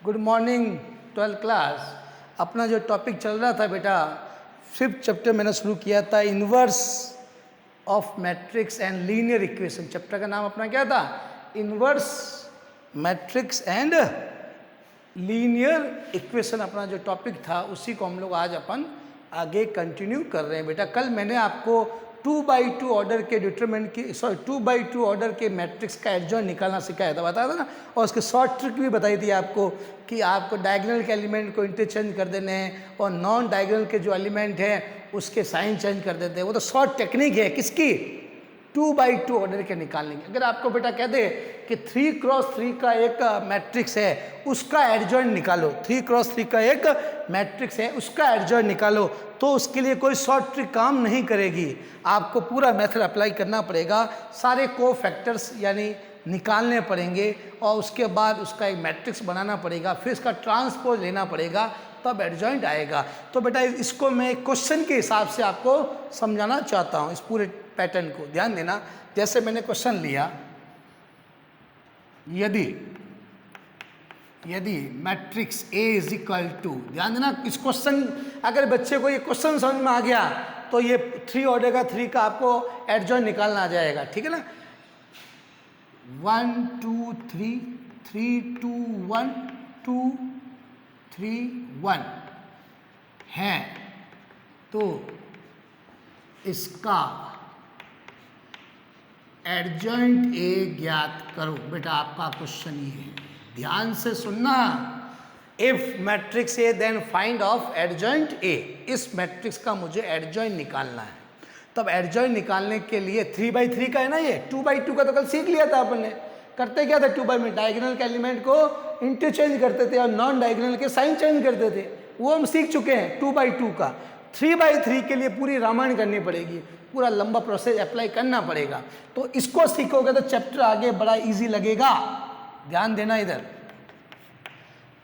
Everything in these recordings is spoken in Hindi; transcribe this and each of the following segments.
Good morning 12th class. अपना जो टॉपिक चल रहा था बेटा, 5th चैप्टर मैंने शुरू किया था, inverse of matrix and linear equation. Chapter का नाम अपना क्या था? Inverse matrix and linear equation अपना जो टॉपिक था, उसी को हम लोग आज अपन आगे कंटिन्यू कर रहे हैं। बेटा कल मैंने आपको 2x2 ऑर्डर के डिटरमिनेंट की 2x2 ऑर्डर के मैट्रिक्स का एडजॉइंट निकालना सिखाया था, बताया था ना। और उसके शॉर्ट ट्रिक भी बताई थी आपको कि आपको डायगोनल के एलिमेंट को इंटरचेंज कर देने हैं और नॉन डायगोनल के जो एलिमेंट हैं उसके साइन चेंज कर देते हैं। वो तो शॉर्ट टेक्निक है किसकी? 2x2 ऑर्डर के निकालने की। अगर आपको बेटा कह दे कि 3x3 का एक मैट्रिक्स है, उसका एडजॉइंट निकालो, 3x3 का एक मैट्रिक्स है, उसका एडजॉइंट निकालो, तो उसके लिए कोई शॉर्ट ट्रिक काम नहीं करेगी। आपको पूरा मेथड अप्लाई करना पड़ेगा, सारे कोफैक्टर्स यानी निकालने पड़ेंगे और उसके बाद उसका एक मैट्रिक्स बनाना पड़ेगा, फिर इसका ट्रांसपोज लेना पड़ेगा, तब एडजॉइंट आएगा। तो बेटा इसको मैं एक क्वेश्चन के हिसाब से आपको समझाना चाहता हूँ, इस पूरे पैटर्न को ध्यान देना। जैसे मैंने क्वेश्चन लिया, यदि matrix A is equal to, ध्यान देना इस क्वेश्चन, अगर बच्चे को ये क्वेश्चन समझ में आ गया तो ये 3 ऑर्डर का 3 का आपको एडजॉइंट निकालना आ जाएगा, ठीक है ना। 1 2 3 3 2 1 2 3 1 है, तो इसका एडजॉइंट A ज्ञात करो। बेटा आपका क्वेश्चन ये है, ध्यान से सुनना। If matrix A then find of adjoint A। इस मैट्रिक्स का मुझे एडजॉइंट निकालना है। तब एडजॉइंट निकालने के लिए 3x3 का है ना, ये 2x2 का तो कल सीख लिया था अपन ने। करते क्या था 2x में डायगोनल के एलिमेंट को इंटरचेंज करते थे और नॉन डायगोनल के साइन चेंज करते थे, वो हम सीख चुके हैं 2x2 का। 3x3 के लिए पूरी रामायण करनी पड़ेगी, पूरा लंबा प्रोसेस अप्लाई करना पड़ेगा। तो इसको सीखोगे तो चैप्टर आगे बड़ा इजी लगेगा। ध्यान देना, इधर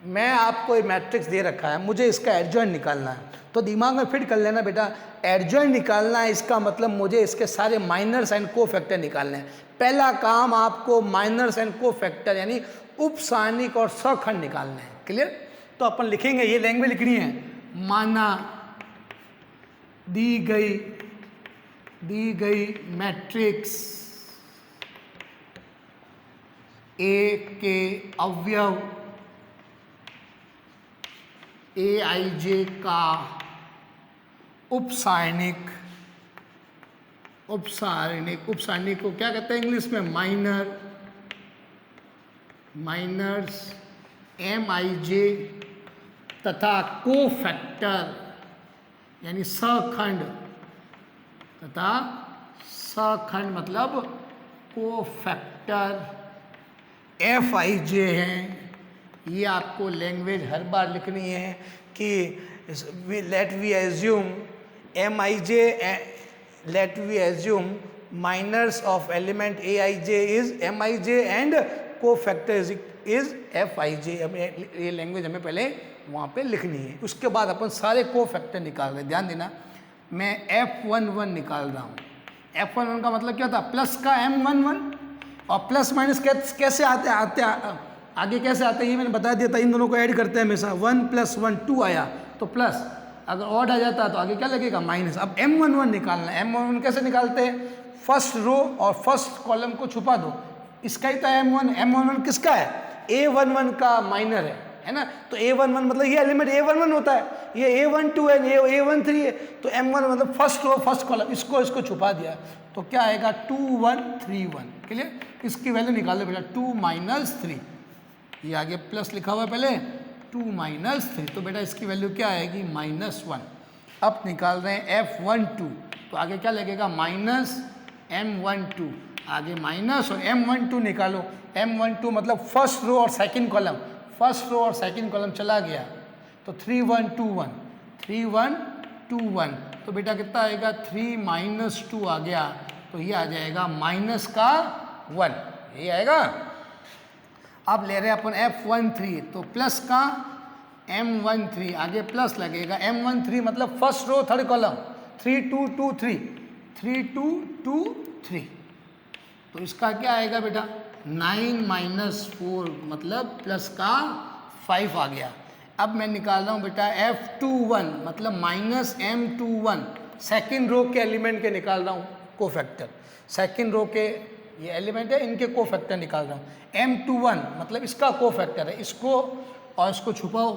मैं आपको एक मैट्रिक्स दे रखा है, मुझे इसका एडजॉइंट निकालना है, तो दिमाग में फिट कर लेना बेटा। एडजॉइंट निकालना है, इसका मतलब मुझे इसके सारे माइनर्स एंड कोफैक्टर निकालने हैं। पहला काम आपको माइनर्स एंड कोफैक्टर यानी उपसारणिक और सखंड निकालने हैं। क्लियर? तो अपन लिखेंगे, ये लैंग्वेज लिखनी है। माना दी गई मैट्रिक्स A के अवयव Aij का उपसारणिक को क्या कहते हैं इंग्लिश में? माइनर्स Mij तथा कोफैक्टर यानी सखंड, तथा सखंड मतलब कोफैक्टर Fij हैं। ये आपको लैंग्वेज हर बार लिखनी है कि let we assume minors of element Aij is Mij and cofactor is Fij। ये लैंग्वेज हमें पहले वहाँ पे लिखनी है, उसके बाद अपन सारे कोफैक्टर निकाल रहे हैं। ध्यान देना, मैं F11 निकाल रहा हूँ। F11 का मतलब क्या था? प्लस का M11, और प्लस माइनस कैसे आते आगे कैसे आते हैं ये मैंने बता दिया था। इन दोनों को ऐड करते हैं हमेशा। 1 + 1 2 आया तो प्लस, अगर ऑड आ जाता तो आगे क्या लगेगा? माइनस। अब M11 निकालना है। M11 कैसे निकालते हैं? फर्स्ट रो और फर्स्ट कॉलम को छुपा दो, इसका ही था M11 किसका है? A11 का माइनर है ना। तो A11 मतलब ये एलिमेंट A11 होता है, ये A12 है, ये A13 है। तो M1 मतलब फर्स्ट रो फर्स्ट कॉलम, इसको छुपा दिया, तो क्या आएगा? 2 1 3 1। क्लियर? इसकी वैल्यू निकाल लो बेटा, 2 - 3। ये आगे प्लस लिखा हुआ है पहले, 2 - 3, तो बेटा इसकी वैल्यू क्या आएगी? -1। अब निकाल रहे हैं F12, तो आगे क्या लगेगा? -M12, आगे माइनस और M12 निकालो। M12 मतलब फर्स्ट रो और सेकंड कॉलम, फर्स्ट रो और सेकंड कॉलम चला गया, तो 3 1 2 1 3 1 2 1, तो बेटा कितना आएगा? 3 - 2 आ गया, तो ये आ जाएगा -1, ये आएगा। अब ले रहे हैं अपन F13, तो प्लस का M13, आगे प्लस लगेगा। M13 मतलब फर्स्ट रो थर्ड कॉलम, 3 2 2 3 3 2 2 3, तो इसका क्या आएगा बेटा? 9 - 4 मतलब प्लस का 5 आ गया। अब मैं निकाल रहा हूँ बेटा F21 मतलब माइनस M21, सेकेंड रो के एलिमेंट के निकाल रहा हूँ कोफैक्टर। सेकेंड रो के ये एलिमेंट है, इनके कोफैक्टर निकाल रहा हूँ। M21 मतलब इसका कोफैक्टर है, इसको और इसको छुपाओ।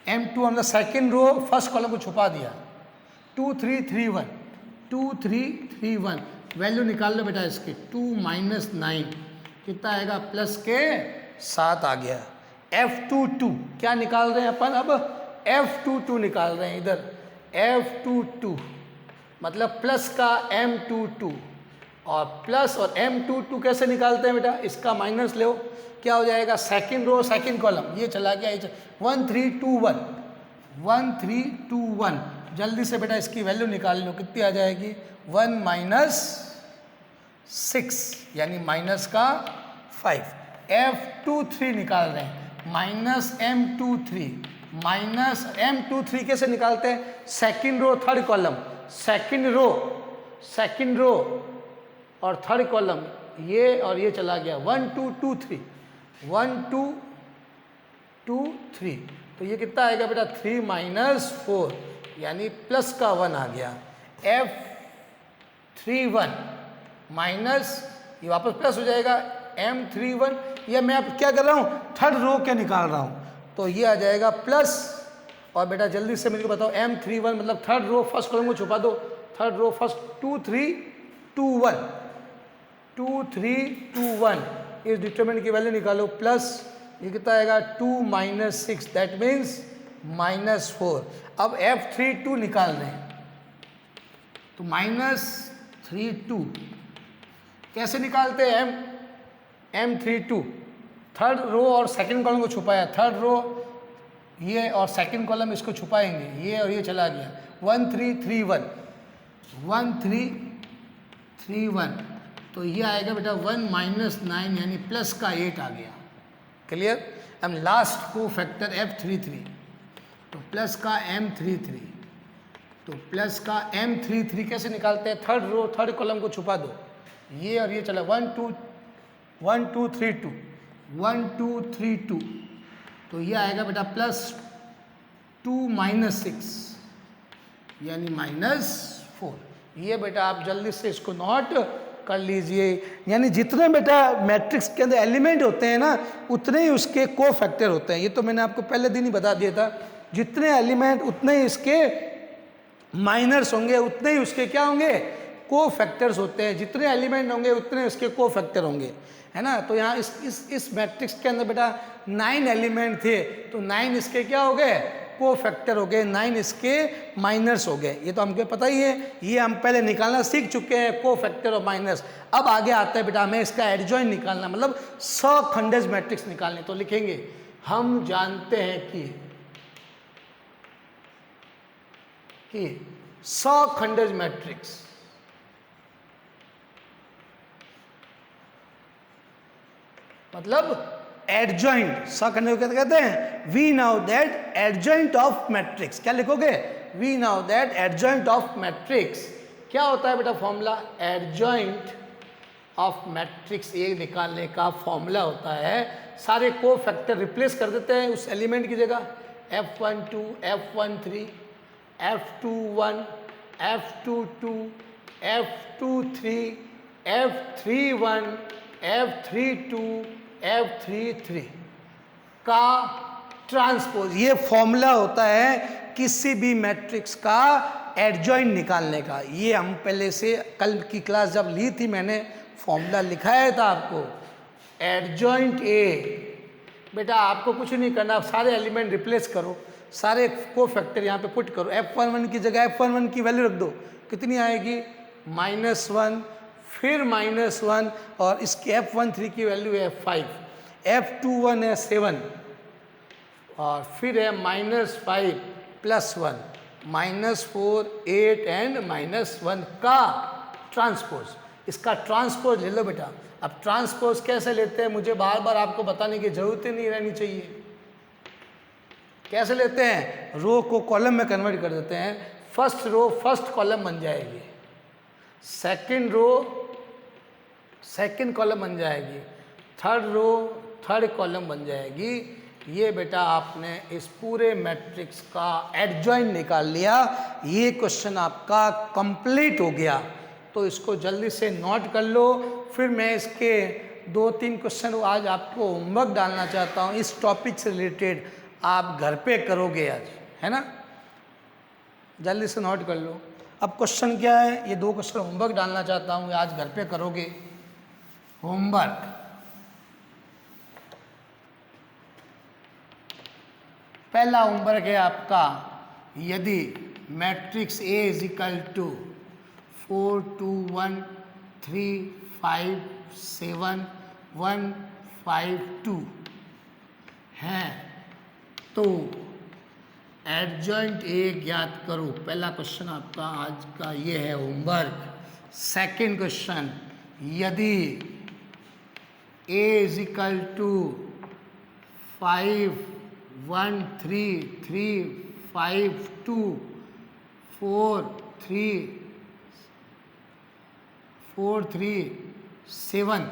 M21 मतलब सेकेंड रो फर्स्ट कॉलम को छुपा दिया। 2 3 3 1 2 3 3 1 वैल्यू निकाल लो बेटा इसकी। 2 माइनस 9 कितना आएगा, प्लस के 7 आ गया। F22 क्या निकाल रहे हैं अपन, अब F22 निकाल रहे हैं इधर। F22 मतलब प्लस का M22 और प्लस और M22 कैसे निकालते हैं बेटा, इसका माइनस लो, क्या हो जाएगा, सेकेंड रो सेकेंड कॉलम ये चला गया, 1 3 2 1 1 3 2 1। जल्दी से बेटा इसकी वैल्यू निकाल लो, कितनी आ जाएगी, 1 माइनस 6 यानी माइनस का 5। F23 निकाल रहे हैं, माइनस M23 कैसे निकालते हैं, second row third column, second row और थर्ड कॉलम ये और ये चला गया, 1 2 2 3 1 2 2 3, तो ये कितना आएगा बेटा 3 माइनस 4 यानी प्लस का 1 आ गया। F31 माइनस ये वापस प्लस हो जाएगा M31, या मैं अब क्या कर रहा हूँ थर्ड रो के निकाल रहा हूँ, तो ये आ जाएगा प्लस, और बेटा जल्दी से मुझे बताओ M31 मतलब थर्ड रो फर्स्ट कॉलम को छुपा दो, थर्ड रो फर्स्ट 2 3 2 1 2 3 2 1, इस डिटरमिनेंट की वैल्यू निकालो, प्लस ये कितना आएगा 2 माइनस 6 दैट मीन्स माइनस 4। अब F32 निकाल रहे हैं, तो -32 कैसे निकालते हैं, M32 थर्ड रो और सेकंड कॉलम को छुपाया, थर्ड रो ये और सेकंड कॉलम इसको छुपाएंगे, ये और ये चला गया, 1 3 3 1 1 3 3 1, तो ये आएगा बेटा 1 माइनस 9 यानी प्लस का 8 आ गया। क्लियर। अब लास्ट को फैक्टर F33, तो प्लस का M33, तो प्लस का M33 कैसे निकालते हैं, थर्ड रो थर्ड कॉलम को छुपा दो, ये और ये चला 1 2 3 2 1 2 3 2, तो ये आएगा बेटा प्लस 2 माइनस 6 यानी -4। ये बेटा आप जल्दी से इसको नोट कर लीजिए, यानी जितने बेटा मैट्रिक्स के अंदर एलिमेंट होते हैं ना उतने ही उसके कोफैक्टर होते हैं। ये तो मैंने आपको पहले दिन ही बता दिया था, जितने एलिमेंट उतने ही इसके माइनर्स होंगे, उतने ही उसके क्या होंगे, कोफैक्टर्स होते हैं। जितने एलिमेंट होंगे उतने उसके कोफैक्टर होंगे, है ना। तो यहाँ इस मैट्रिक्स के अंदर बेटा 9 एलिमेंट थे, तो 9 इसके क्या हो गए, कोफैक्टर हो गए, 9 इसके माइनर्स हो गए। ये तो हमको पता ही है, ये हम पहले निकालना सीख चुके हैं कोफैक्टर और माइनर्स। अब आगे आता है बेटा हमें इसका एडजॉइंट निकालना, मतलब सखंडज मैट्रिक्स निकालने। तो लिखेंगे हम जानते हैं कि सखंडज मैट्रिक्स मतलब एडजॉइंट, सखंडज कहते हैं, we now that adjoint of matrix. क्या लिखोगे, we now that adjoint of matrix. क्या होता है बेटा फॉर्मूला, एडजॉइंट ऑफ मैट्रिक्स ये निकालने का फॉर्मूला होता है, सारे कोफैक्टर रिप्लेस कर देते हैं उस एलिमेंट की जगह, F12 F13 F21 F22 F23 F31 F32 F33 का ट्रांसपोज। ये फॉर्मूला होता है किसी भी मैट्रिक्स का एडजॉइंट निकालने का। ये हम पहले से कल की क्लास जब ली थी मैंने फॉर्मूला लिखाया था आपको, एडजॉइंट ए। बेटा आपको कुछ नहीं करना, आप सारे एलिमेंट रिप्लेस करो, सारे कोफैक्टर यहाँ पे पुट करो। F11 की जगह F11 की वैल्यू रख दो, कितनी आएगी, -1, फिर -1, और इसकी F13 की वैल्यू है 5, F21 है 7, और फिर है -5 +1 -4 8 एंड -1 का ट्रांसपोज। इसका ट्रांसपोज ले लो बेटा। अब ट्रांसपोज कैसे लेते हैं मुझे बार बार आपको बताने की जरूरत ही नहीं रहनी चाहिए। कैसे लेते हैं, रो को कॉलम में कन्वर्ट कर देते हैं, फर्स्ट रो फर्स्ट कॉलम बन जाएगी, सेकंड रो सेकंड कॉलम बन जाएगी, थर्ड रो थर्ड कॉलम बन जाएगी, ये बेटा आपने इस पूरे मैट्रिक्स का एडजॉइंट निकाल लिया। ये क्वेश्चन आपका कंप्लीट हो गया। तो इसको जल्दी से नोट कर लो। फिर मैं इसके 2-3 क्वेश्चन आज आपको होमवर्क डालना चाहता हूँ, इस टॉपिक से रिलेटेड। आप घर पे करोगे आज, है ना? जल्दी से नोट कर लो। अब क्वेश्चन क्या है, ये 2 क्वेश्चन होमवर्क डालना चाहता हूँ, आज घर पे करोगे होमवर्क। पहला होमवर्क है आपका, यदि matrix A is equal to 4 2 1 3 5 7 1 5 2 है तो एडजॉइंट A ज्ञात करो। पहला क्वेश्चन आपका आज का ये है होमवर्क। सेकंड क्वेश्चन, यदि A इज इक्वल टू 5 1 3 3 5 2 4 3 7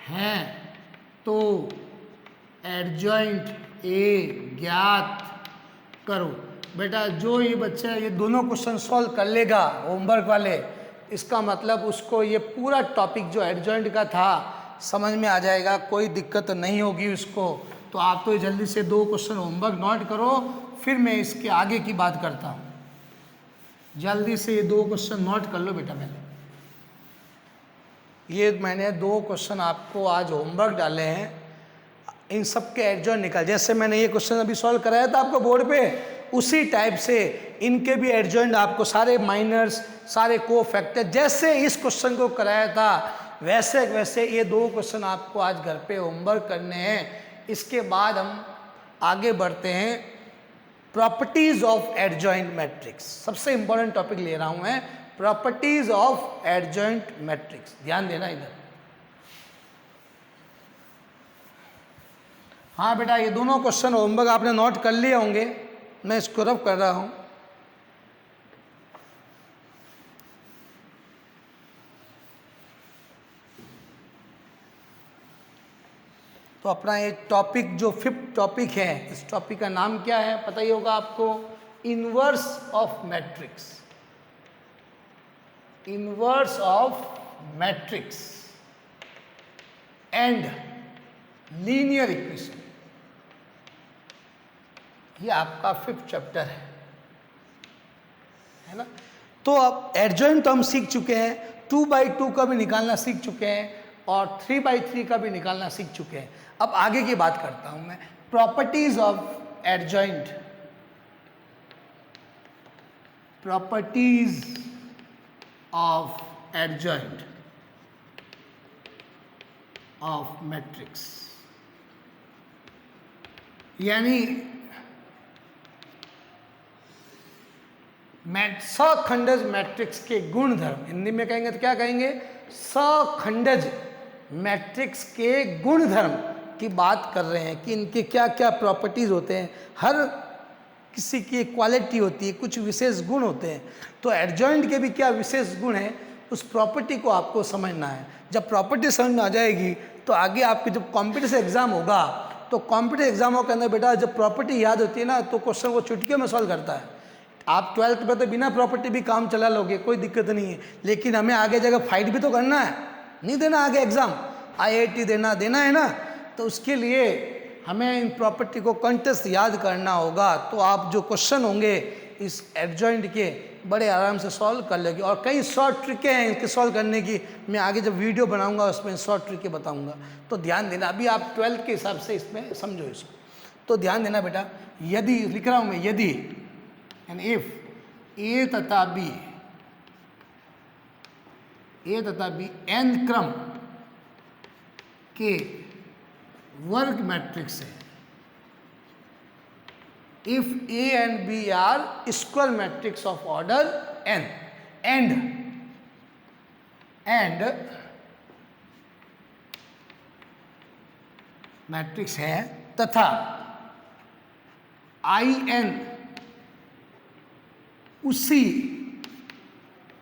है तो एडजॉइंट A ज्ञात करो। बेटा जो ये बच्चा ये दोनों क्वेश्चन सॉल्व कर लेगा होमवर्क वाले, इसका मतलब उसको ये पूरा टॉपिक जो एडजॉइंट का था समझ में आ जाएगा, कोई दिक्कत नहीं होगी उसको। तो आप तो जल्दी से 2 क्वेश्चन होमवर्क नोट करो, फिर मैं इसके आगे की बात करता हूँ। जल्दी से ये 2 क्वेश्चन नोट कर लो बेटा। ये मैंने 2 क्वेश्चन आपको आज होमवर्क डाले हैं, इन सब के एडजॉइंट निकाल। जैसे मैंने ये क्वेश्चन अभी सॉल्व कराया था आपको बोर्ड पे, उसी टाइप से इनके भी एडजॉइंट आपको सारे माइनर्स, सारे कोफैक्टर, जैसे इस क्वेश्चन को कराया था वैसे वैसे ये 2 क्वेश्चन आपको आज घर पे होमवर्क करने हैं। इसके बाद हम आगे बढ़ते हैं प्रॉपर्टीज ऑफ एडजॉइंट मैट्रिक्स। सबसे इंपॉर्टेंट टॉपिक ले रहा हूं मैं, प्रॉपर्टीज ऑफ एडजॉइंट मैट्रिक्स। ध्यान देना इधर। हाँ बेटा, ये दोनों क्वेश्चन होमवर्क आपने नोट कर लिए होंगे, मैं इसको रब कर रहा हूं। तो अपना ये टॉपिक जो 5th टॉपिक है, इस टॉपिक का नाम क्या है पता ही होगा आपको, inverse of matrix. Inverse of matrix and linear equation, ये आपका 5th चैप्टर है ना? तो अब एडजॉइंट तो हम सीख चुके हैं, 2/2 का भी निकालना सीख चुके हैं और 3/3 का भी निकालना सीख चुके हैं। अब आगे की बात करता हूं मैं, properties of adjoint. Properties of adjoint of matrix, यानी सखंडज मैट्रिक्स के गुण धर्म। हिंदी में कहेंगे तो क्या कहेंगे? सखंडज मैट्रिक्स के गुण धर्म की बात कर रहे हैं कि इनके क्या क्या प्रॉपर्टीज होते हैं। हर किसी की एक क्वालिटी होती है, कुछ विशेष गुण होते हैं। तो एडजॉइंट के भी क्या विशेष गुण हैं, उस प्रॉपर्टी को आपको समझना है। जब प्रॉपर्टी समझ में आ जाएगी तो आगे आपके जब कॉम्पिटिटिव एग्जाम होगा, तो कॉम्पिटिटिव एग्जामों के अंदर बेटा जब प्रॉपर्टी याद होती है ना, तो क्वेश्चन को चुटकियों में सॉल्व करता है। आप 12th में तो बिना प्रॉपर्टी भी काम चला लोगे, कोई दिक्कत नहीं है, लेकिन हमें आगे जाकर फाइट भी तो करना है, नहीं देना आगे एग्जाम, IIT देना है ना। तो उसके लिए हमें इन प्रॉपर्टी को कंटेस्ट याद करना होगा। तो आप जो क्वेश्चन होंगे इस एडजॉइंट के बड़े आराम से सॉल्व कर लेंगे। और कई शॉर्ट ट्रिकें हैं इनके सॉल्व करने की, मैं आगे जब वीडियो बनाऊंगा उसमें शॉर्ट ट्रिकें बताऊंगा। तो ध्यान देना, अभी आप 12th के हिसाब से इसमें समझो इसको। तो ध्यान देना बेटा, यदि लिख रहा हूँ मैं, यदि एंड इफ ए तथा बी n क्रम के वर्ग मैट्रिक्स है, if A and B are square matrix of order n and matrix है तथा In उसी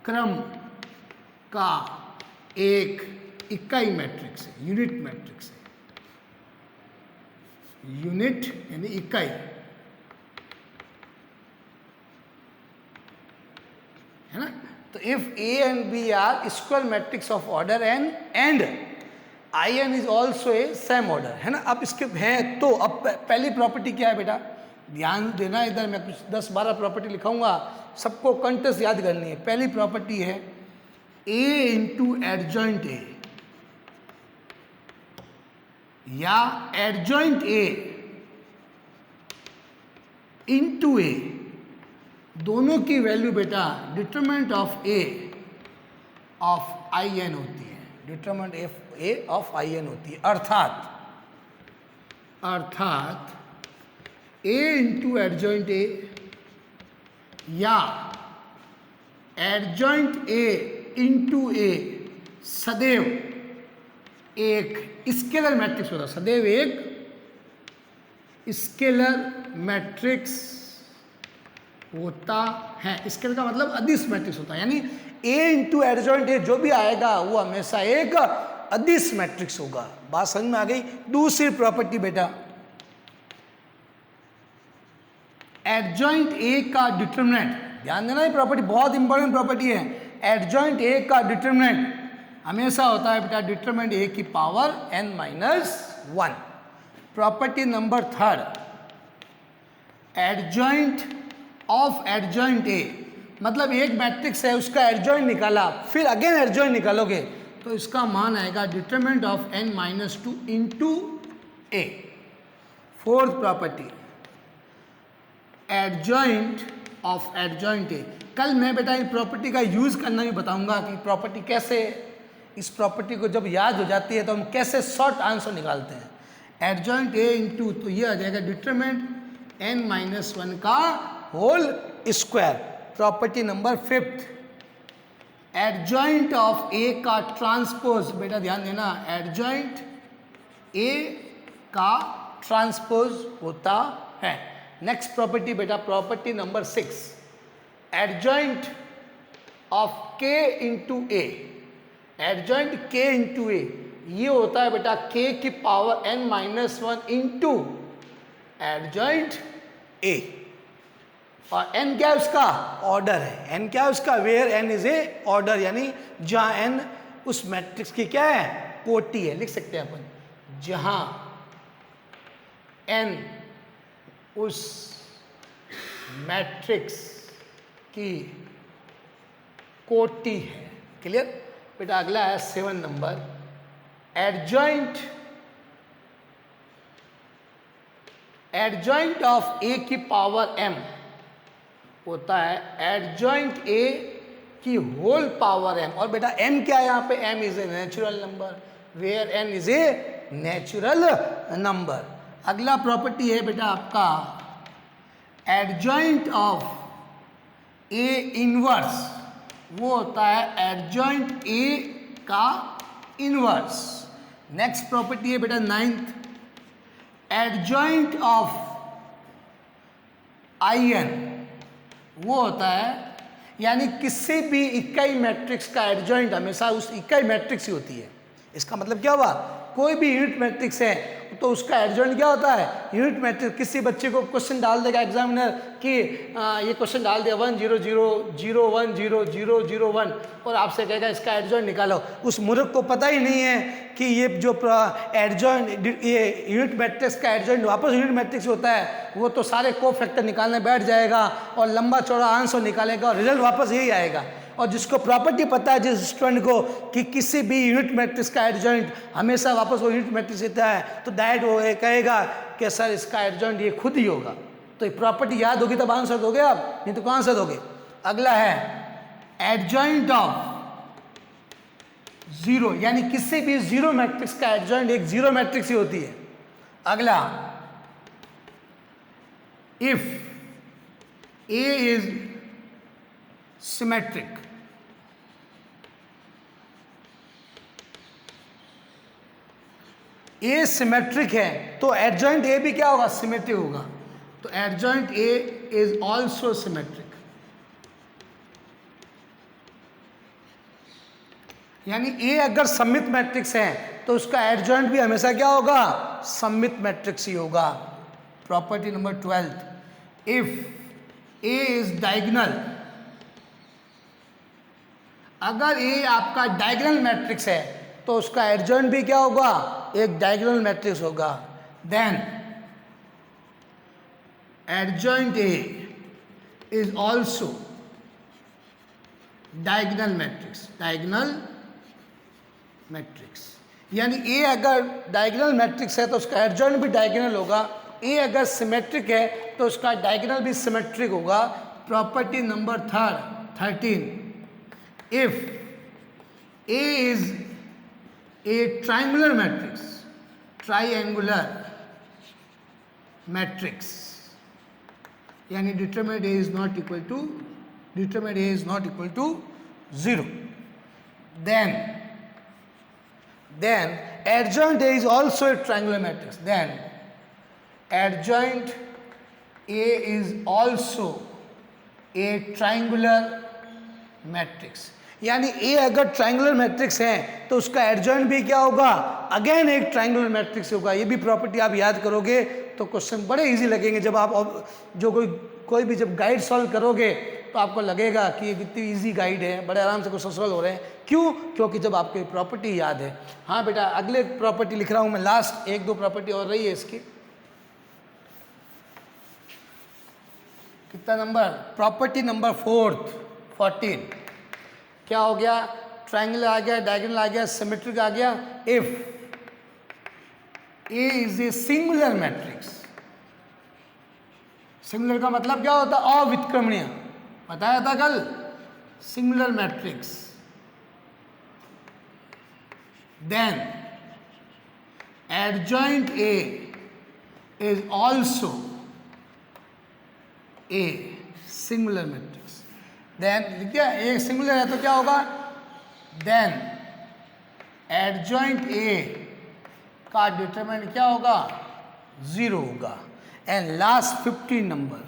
क्रम का एक इकाई मैट्रिक्स है, यूनिट मैट्रिक्स है। यूनिट यानी इकाई, है ना। तो if A and B are equal matrix of order N and I N is also a same order, है ना। अब इसके हैं तो अब पहली प्रॉपर्टी क्या है बेटा, ध्यान देना, इधर मैं कुछ 10-12 प्रॉपर्टी लिखाऊंगा, सबको कंटेस्ट याद करनी है। पहली प्रॉपर्टी है ए इंटू एडजॉइंट ए या एडजॉइंट ए इंटू ए, दोनों की वैल्यू बेटा determinant of A of I N होती है, determinant A of I N होती है। अर्थात ए इंटू एडजॉइंट ए या एडजॉइंट ए इंटू ए सदैव एक स्केलर मैट्रिक्स होता है, सदैव एक स्केलर मैट्रिक्स होता है। स्केलर का मतलब अदिश मैट्रिक्स होता है, यानी ए इंटू एडजॉइंट ए जो भी आएगा वो हमेशा एक अदिश मैट्रिक्स होगा। बात समझ में आ गई। दूसरी प्रॉपर्टी बेटा, एडजॉइंट ए का डिटरमिनेंट, ध्यान देना ये प्रॉपर्टी बहुत इंपॉर्टेंट प्रॉपर्टी है। एडजॉइंट ए का डिटरमिनेंट हमेशा होता है बेटा डिटरमिनेंट ए की power n-1। Property number 3, adjoint of adjoint ए, मतलब एक मैट्रिक्स है उसका एडजॉइंट निकाला फिर अगेन एडजॉइंट निकालोगे तो इसका मान आएगा determinant of n-2 into A. Fourth property, adjoint of adjoint ए। कल मैं बेटा इन प्रॉपर्टी का यूज करना भी बताऊंगा कि प्रॉपर्टी कैसे, इस प्रॉपर्टी को जब याद हो जाती है तो हम कैसे शॉर्ट आंसर निकालते हैं। एडजॉइंट ए इंटू, तो ये आ जाएगा डिटरमिनेंट n-1 का whole square. Property number 5, adjoint of A का ट्रांसपोज, बेटा ध्यान देना, एडजॉइंट ए का ट्रांसपोज होता है। नेक्स्ट प्रॉपर्टी बेटा, प्रॉपर्टी नंबर 6, एडजॉइंट ऑफ के इंटू ए, एडजॉइंट के इंटू ए, ये होता है बेटा के की power n-1 into adjoint A. और n क्या है उसका, ऑर्डर है। n क्या है उसका, where n is a order, यानी जहां n उस मैट्रिक्स की क्या है, कोटि है, लिख सकते हैं अपन, जहां n उस मैट्रिक्स की कोटि है। क्लियर बेटा। अगला है 7 नंबर, एडजॉइंट ऑफ ए की पावर m होता है एडजॉइंट ए की होल पावर m। और बेटा m क्या है यहाँ पे, m is a natural number, where n is a natural number. अगला प्रॉपर्टी है बेटा आपका एडजॉइंट ऑफ ए इनवर्स, वो होता है एडजॉइंट ए का इनवर्स। नेक्स्ट प्रॉपर्टी है बेटा 9th, adjoint of I N, वो होता है, यानी किसी भी इकाई मैट्रिक्स का एडजॉइंट हमेशा उस इकाई मैट्रिक्स ही होती है। इसका मतलब क्या हुआ, कोई भी यूनिट मैट्रिक्स है तो उसका एडजॉइंट क्या होता है, यूनिट मैट्रिक्स। किसी बच्चे को क्वेश्चन डाल देगा एग्जामिनर कि ये क्वेश्चन डाल दिया 1 0 0 0 1 0 0 0 1 और आपसे कहेगा इसका एडजॉइंट निकालो। उस मूर्ख को पता ही नहीं है कि ये जो एडजॉइंट, ये यूनिट मैट्रिक्स का एडजॉइंट वापस यूनिट मैट्रिक्स होता है। वो तो सारे कोफैक्टर निकालने बैठ जाएगा और लंबा चौड़ा आंसर निकालेगा और रिजल्ट वापस यही आएगा। और जिसको प्रॉपर्टी पता है, जिस स्टूडेंट को कि किसी भी यूनिट मैट्रिक्स का एडजॉइंट हमेशा वापस वो यूनिट मैट्रिक्स देता है, तो डायरेक्ट वो ये कहेगा कि सर इसका एडजॉइंट ये खुद ही होगा। तो ये प्रॉपर्टी याद होगी तब आंसर दोगे आप, नहीं तो कौन सा दोगे। अगला है एडजॉइंट ऑफ जीरो, यानी किसी भी जीरो मैट्रिक्स का एडजॉइंट एक जीरो मैट्रिक्स ही होती है। अगला, if A is symmetric, A symmetric है तो एडजॉइंट ए भी क्या होगा, सिमेट्रिक होगा। तो adjoint A is also symmetric, यानी ए अगर सममित मैट्रिक्स है तो उसका एडजॉइंट भी हमेशा क्या होगा, सममित मैट्रिक्स ही होगा। Property number 12, if A is diagonal, अगर ए आपका डायगोनल मैट्रिक्स है तो उसका एडजॉइंट भी क्या होगा, एक डायगोनल मैट्रिक्स होगा। Then adjoint A is also diagonal matrix, diagonal matrix. यानी ए अगर डायगोनल मैट्रिक्स है तो उसका एडजॉइंट भी डायगोनल होगा। ए अगर सिमेट्रिक है तो उसका डायगोनल भी सिमेट्रिक होगा। Property number 13, if A is a triangular matrix, triangular matrix, यानी determinant A is not equal to 0, then adjoint A is also a triangular matrix, then adjoint A is also a triangular matrix. यानी ए अगर ट्रायंगुलर मैट्रिक्स है तो उसका एडजॉइंट भी क्या होगा, अगेन एक ट्रायंगुलर मैट्रिक्स होगा। ये भी प्रॉपर्टी आप याद करोगे तो क्वेश्चन बड़े इजी लगेंगे। जब आप जो कोई भी जब गाइड सॉल्व करोगे तो आपको लगेगा कि ये कितनी इजी गाइड है, बड़े आराम से क्वेश्चन सॉल्व हो रहे हैं। क्यों? क्योंकि जब आपको प्रॉपर्टी याद है। हाँ बेटा, अगले प्रॉपर्टी लिख रहा हूँ मैं, लास्ट 1-2 प्रॉपर्टी और रही है इसकी। कितना नंबर? प्रॉपर्टी नंबर 14 क्या हो गया? ट्रायंगल आ गया, डायगोनल आ गया, सिमेट्रिक आ गया। If A is a singular matrix, singular का मतलब क्या होता है? अविक्रमणीय, बताया था कल। Singular matrix, then adjoint A is also a singular matrix. Then लिख दिया, ए सिंगुलर है तो क्या होगा? देन एडजॉइंट ए का डिटरमिनेंट क्या होगा? 0 होगा। And last 15 number,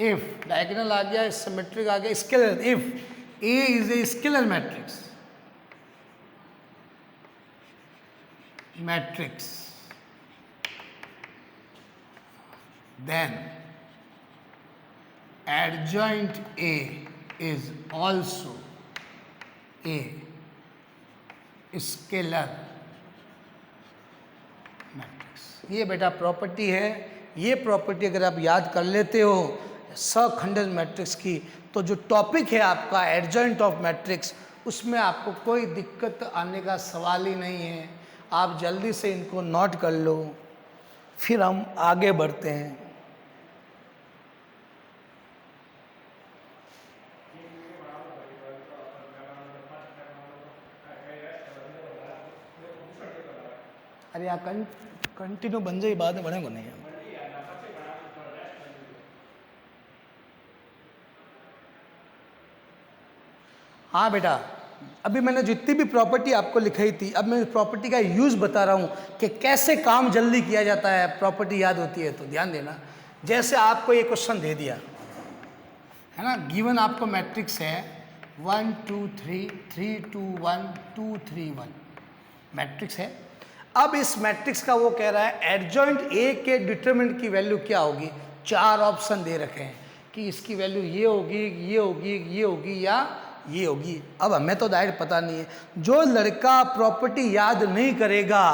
if diagonal आ गया, सिमेट्रिक आ गया, scalar, if A is a scalar matrix then adjoint A is also a scalar matrix. ये बेटा प्रॉपर्टी है। ये प्रॉपर्टी अगर आप याद कर लेते हो सखंडन मैट्रिक्स की, तो जो टॉपिक है आपका एडजॉइंट ऑफ मैट्रिक्स, उसमें आपको कोई दिक्कत आने का सवाल ही नहीं है। आप जल्दी से इनको नोट कर लो, फिर हम आगे बढ़ते हैं। अरे यहाँ कंटिन्यू बन जाए, बाद में बढ़ेगा नहीं। हाँ बेटा, अभी मैंने जितनी भी प्रॉपर्टी आपको लिखाई थी, अब मैं प्रॉपर्टी का यूज़ बता रहा हूँ कि कैसे काम जल्दी किया जाता है, प्रॉपर्टी याद होती है तो ध्यान देना। जैसे आपको ये क्वेश्चन दे दिया है ना, गिवन आपको मैट्रिक्स है 1 2 3 3 2 1 2 3 1 मैट्रिक्स है। अब इस मैट्रिक्स का वो कह रहा है एडजॉइंट ए के डिटरमिनेंट की वैल्यू क्या होगी। 4 ऑप्शन दे रखे हैं कि इसकी वैल्यू ये होगी, ये होगी, ये होगी या ये होगी। अब हमें तो डायरेक्ट पता नहीं है। जो लड़का प्रॉपर्टी याद नहीं करेगा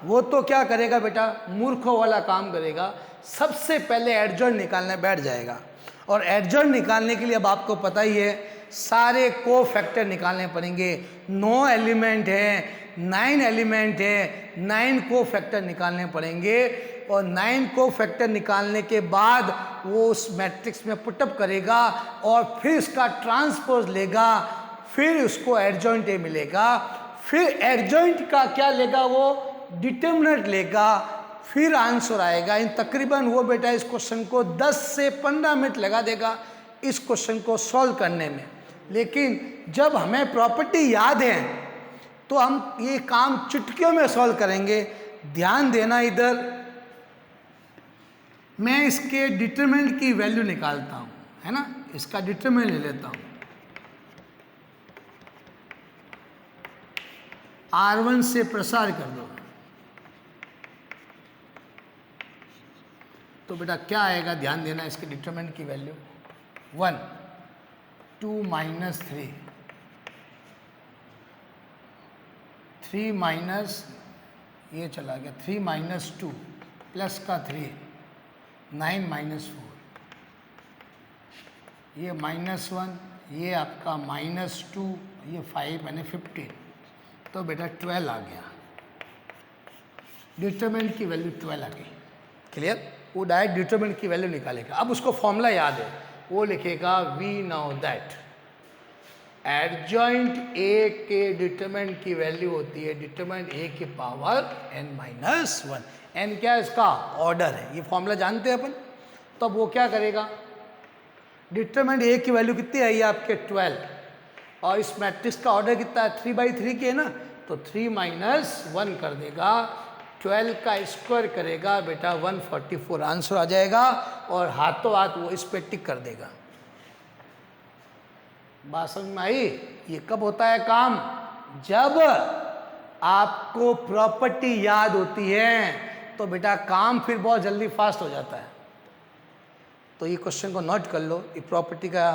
वो तो क्या करेगा बेटा, मूर्खों वाला काम करेगा। सबसे पहले एडजॉइंट निकालने बैठ जाएगा। और एडजॉइंट निकालने के लिए अब आपको पता ही है, सारे को फैक्टर निकालने पड़ेंगे। 9 एलिमेंट है, 9 एलिमेंट है, 9 को फैक्टर निकालने पड़ेंगे। और 9 को फैक्टर निकालने के बाद वो उस मैट्रिक्स में पुटअप करेगा और फिर इसका ट्रांसपोज लेगा, फिर उसको एडजॉइंट ए मिलेगा। फिर एडजॉइंट का क्या लेगा, वो डिटरमिनेंट लेगा, फिर आंसर आएगा। इन तकरीबन वो बेटा इस क्वेश्चन को 10 से 15 मिनट लगा देगा इस क्वेश्चन को सॉल्व करने में। लेकिन जब हमें प्रॉपर्टी याद है तो हम ये काम चुटकियों में सॉल्व करेंगे। ध्यान देना इधर, मैं इसके डिटरमिनेंट की वैल्यू निकालता हूँ, है ना, इसका डिटरमिनेंट ले लेता हूँ। R1 से प्रसार कर दो तो बेटा क्या आएगा, ध्यान देना इसके डिटरमिनेंट की वैल्यू 1, 2 माइनस 3 माइनस ये चला गया 3 माइनस 2 प्लस का 3 9 माइनस 4 ये -1 ये आपका -2 ये 5 यानी 15 तो बेटा 12 आ गया, डिटरमिनेंट की वैल्यू 12 आ गई। क्लियर? वो डायरेक्ट डिटरमिनेंट की वैल्यू निकालेगा। अब उसको फॉर्मूला याद है, वो लिखेगा we now that adjoint A के डिटरमिनेंट की वैल्यू होती है डिटरमिनेंट ए की पावर n-1। n क्या है, इसका ऑर्डर है, ये फॉर्मूला जानते हैं अपन। तो अब वो क्या करेगा, डिटरमिनेंट ए की वैल्यू कितनी आई है आपके 12 और इस मैट्रिक्स का ऑर्डर कितना है 3/3 की है ना, तो 3 माइनस 1 कर देगा, 12 का स्क्वायर करेगा बेटा 144 आंसर आ जाएगा और हाथों हाथ वो इस पे टिक कर देगा। बात समझ में आई? ये कब होता है काम, जब आपको प्रॉपर्टी याद होती है तो बेटा काम फिर बहुत जल्दी फास्ट हो जाता है। तो ये क्वेश्चन को नोट कर लो, ये प्रॉपर्टी का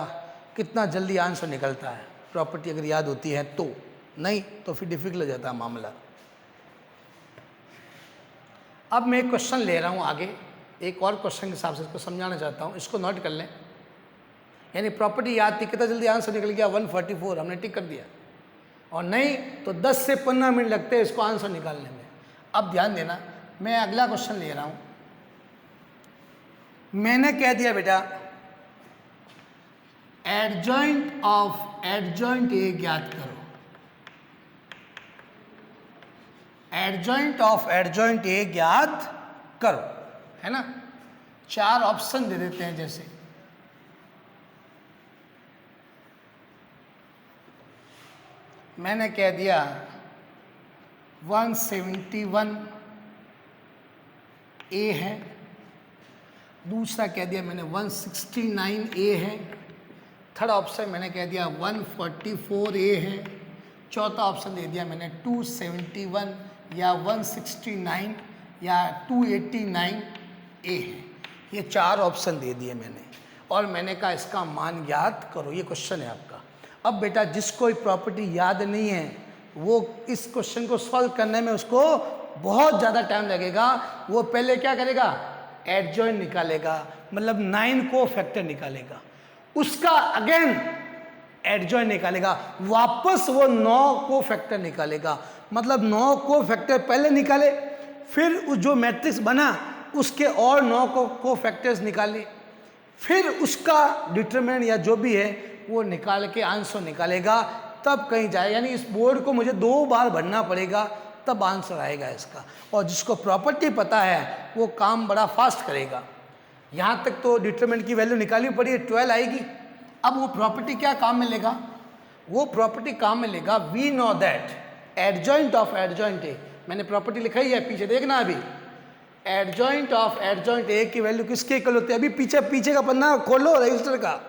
कितना जल्दी आंसर निकलता है, प्रॉपर्टी अगर याद होती है तो, नहीं तो फिर डिफिकल्ट हो जाता है मामला। अब मैं एक क्वेश्चन ले रहा हूँ आगे, एक और क्वेश्चन के हिसाब से इसको समझाना चाहता हूँ, इसको नोट कर लें। यानी प्रॉपर्टी याद थी, कितना जल्दी आंसर निकल गया 144, हमने टिक कर दिया, और नहीं तो 10 से 15 मिनट लगते हैं इसको आंसर निकालने में। अब ध्यान देना, मैं अगला क्वेश्चन ले रहा हूँ। मैंने कह दिया बेटा एडजॉइंट ऑफ एडजॉइंट ए ज्ञात करो, एडजॉइंट ऑफ एडजॉइंट ए ज्ञात करो, है ना। 4 ऑप्शन दे देते हैं, जैसे मैंने कह दिया 171 ए है, दूसरा कह दिया मैंने 169 ए है, थर्ड ऑप्शन मैंने कह दिया 144 ए है, चौथा ऑप्शन दे दिया मैंने 271 या 169 या 289 ए है। ये 4 ऑप्शन दे दिए मैंने और मैंने कहा इसका मान ज्ञात करो, ये क्वेश्चन है आपका। अब बेटा जिसको प्रॉपर्टी याद नहीं है वो इस क्वेश्चन को सॉल्व करने में उसको बहुत ज़्यादा टाइम लगेगा। वो पहले क्या करेगा, एडजॉइंट निकालेगा, मतलब 9 को फैक्टर निकालेगा, उसका अगेन एडजॉइंट निकालेगा, वापस वो 9 को फैक्टर निकालेगा, मतलब 9 को फैक्टर पहले निकाले, फिर जो मैट्रिक्स बना उसके और 9 को फैक्टर्स निकाले, फिर उसका डिटरमिनेंट या जो भी है वो निकाल के आंसर निकालेगा, तब कहीं जाए। यानी इस बोर्ड को मुझे 2 बार भरना पड़ेगा तब आंसर आएगा इसका। और जिसको प्रॉपर्टी पता है वो काम बड़ा फास्ट करेगा। यहाँ तक तो डिटरमिनेंट की वैल्यू निकाली पड़ी है, 12 आएगी। अब वो प्रॉपर्टी क्या काम में लेगा, वो प्रॉपर्टी काम में लेगा we know that adjoint of adjoint A. मैंने प्रॉपर्टी लिखाई है पीछे, देखना अभी एडजॉइंट ऑफ एडजॉइंट ए की वैल्यू किसके इक्वल होती है। अभी पीछे का पन्ना खोलो रजिस्टर का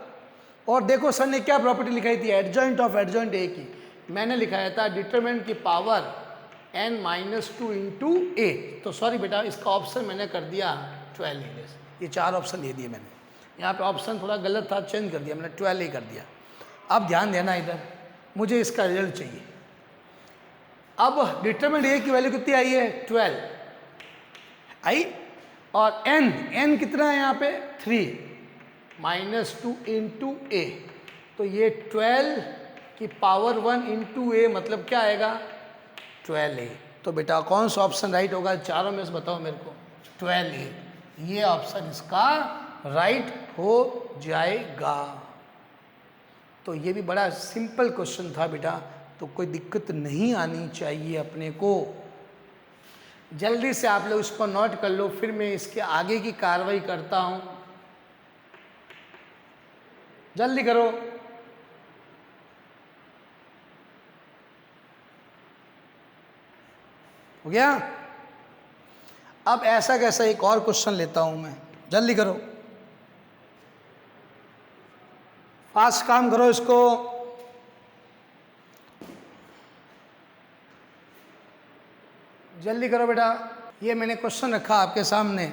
और देखो सर ने क्या प्रॉपर्टी लिखाई थी एडजॉइंट ऑफ एडजॉइंट ए की। मैंने लिखाया था डिटरमिनेंट की पावर n-2 इंटू ए। तो सॉरी बेटा इसका ऑप्शन मैंने कर दिया 12। ये 4 ऑप्शन दे दिए मैंने, यहाँ पे ऑप्शन थोड़ा गलत था, चेंज कर दिया मैंने, 12 ही कर दिया। अब ध्यान देना इधर, मुझे इसका रिजल्ट चाहिए। अब डिटरमिनेंट ए की वैल्यू कितनी आई है 12 आई, और n कितना है यहाँ पे 3 -2 इंटू ए। तो ये 12 की पावर 1 इंटू ए मतलब क्या आएगा 12a। तो बेटा कौन सा ऑप्शन राइट होगा चारों में से बताओ मेरे को, 12a। ये ऑप्शन इसका राइट हो जाएगा। तो ये भी बड़ा सिंपल क्वेश्चन था बेटा, तो कोई दिक्कत नहीं आनी चाहिए अपने को। जल्दी से आप लोग इसको नोट कर लो, फिर मैं इसके आगे की कार्रवाई करता हूं। जल्दी करो। हो गया? अब ऐसा कैसा एक और क्वेश्चन लेता हूं मैं, जल्दी करो, फास्ट काम करो इसको। जल्दी करो बेटा। ये मैंने क्वेश्चन रखा आपके सामने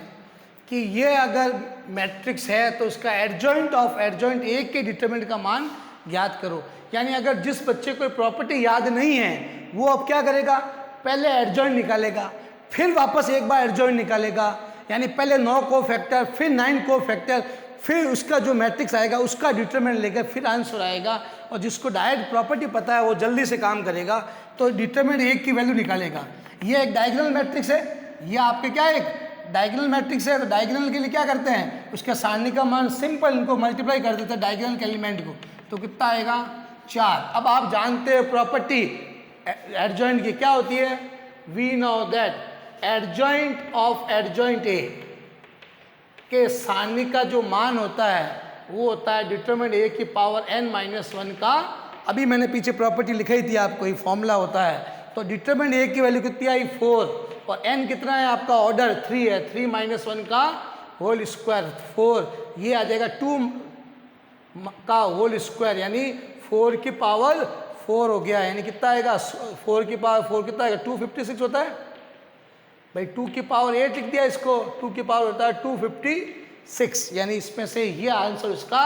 कि ये अगर मैट्रिक्स है तो उसका एडजॉइंट ऑफ एडजॉइंट ए के डिटरमिनेंट का मान ज्ञात करो। यानी अगर जिस बच्चे को प्रॉपर्टी याद नहीं है वो अब क्या करेगा, पहले एडजॉइंट निकालेगा, फिर वापस एक बार एडजॉइंट निकालेगा। यानी पहले 9 को फैक्टर, फिर 9 को फैक्टर, फिर उसका जो मैट्रिक्स आएगा उसका डिटरमिनेंट लेकर फिर आंसर आएगा। और जिसको डायरेक्ट प्रॉपर्टी पता है वो जल्दी से काम करेगा, तो डिटरमिनेंट एक की वैल्यू निकालेगा। ये एक डायगोनल मैट्रिक्स है, ये आपके क्या एक डायगोनल मैट्रिक्स है। तो डायगोनल के लिए क्या करते हैं, उसका सारणी का मान सिंपल इनको मल्टीप्लाई कर देते हैं डायगोनल के एलिमेंट को, तो कितना आएगा 4। अब आप जानते हो प्रॉपर्टी एडजॉइंट की क्या होती है, we know that adjoint of adjoint A के सारणी का जो मान होता है वो होता है डिटरमिनेंट ए की पावर n-1 का। अभी मैंने पीछे प्रॉपर्टी लिखाई थी आपको, ये फॉर्मूला होता है। तो डिटरमिनेंट ए की वैल्यू कितनी आई 4, और n कितना है आपका, ऑर्डर 3 है, 3-1 का होल स्क्वायर 4, ये आ जाएगा 2 का होल स्क्वायर, यानी 4 की पावर 4 हो गया। यानी कितना आएगा, 4 की पावर 4 कितना आएगा, 256 होता है भाई। 2 की पावर 8 लिख दिया इसको, 2 की पावर होता है 256, यानी इसमें से ये आंसर इसका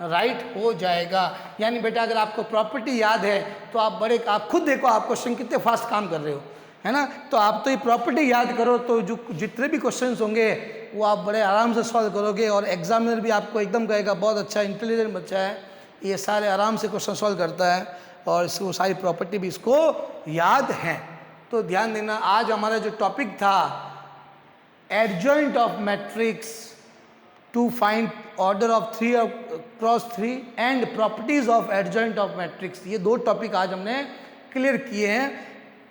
राइट हो जाएगा। यानी बेटा अगर आपको प्रॉपर्टी याद है तो आप खुद देखो आप क्वेश्चन कितने फास्ट काम कर रहे हो, है ना। तो आप तो ये प्रॉपर्टी याद करो तो जो जितने भी क्वेश्चंस होंगे वो आप बड़े आराम से सॉल्व करोगे, और एग्जामिनर भी आपको एकदम कहेगा बहुत अच्छा इंटेलिजेंट बच्चा है, ये सारे आराम से क्वेश्चन सॉल्व करता है, और इसको सारी प्रॉपर्टी भी इसको याद है। तो ध्यान देना, आज हमारा जो टॉपिक था adjoint of matrix to find order of 3 cross 3 and properties of adjoint of matrix, ये 2 टॉपिक आज हमने क्लियर किए हैं।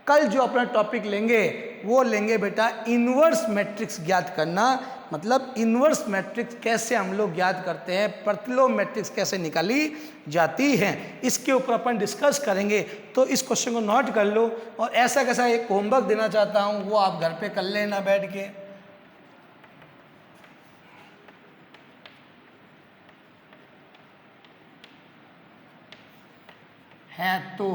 कल जो अपना टॉपिक लेंगे वो लेंगे बेटा इन्वर्स मैट्रिक्स ज्ञात करना, मतलब इन्वर्स मैट्रिक्स कैसे हम लोग ज्ञात करते हैं, प्रतिलोम मैट्रिक्स कैसे निकाली जाती हैं, इसके ऊपर अपन डिस्कस करेंगे। तो इस क्वेश्चन को नोट कर लो, और ऐसा कैसा एक होमवर्क देना चाहता हूँ वो आप घर पे कर लेना बैठ के। है तो